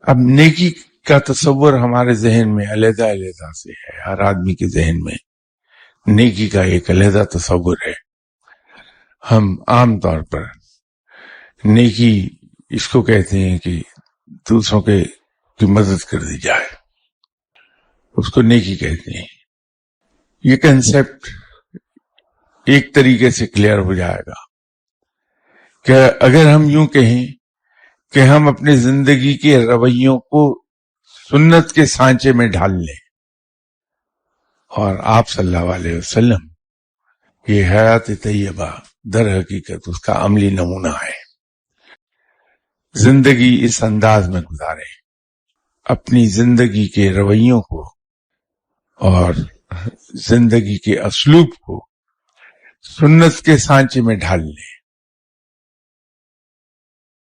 अब नेकी का तस्वर हमारे जहन में अलग-अलग से है। हर आदमी के जहन में नेकी का एक अलग तस्वर है। हम आम तौर पर नेकी इसको कहते हैं कि दूसरों की मदद कर दी जाए, उसको नेकी कहते हैं। ये कंसेप्ट एक तरीके से क्लियर हो जाएगा कि अगर हम यूं कहें कि हम अपनी जिंदगी के रवैयों को सुन्नत के सांचे में ढाल लें, और आप सल्लल्लाहु अलैहि वसल्लम ये हयात तैयबा दर हकीकत उसका अमली नमूना है। जिंदगी इस अंदाज में गुजारें, अपनी जिंदगी के रवैयों को और जिंदगी के असलूब को सुन्नत के सांचे में ढाल लें।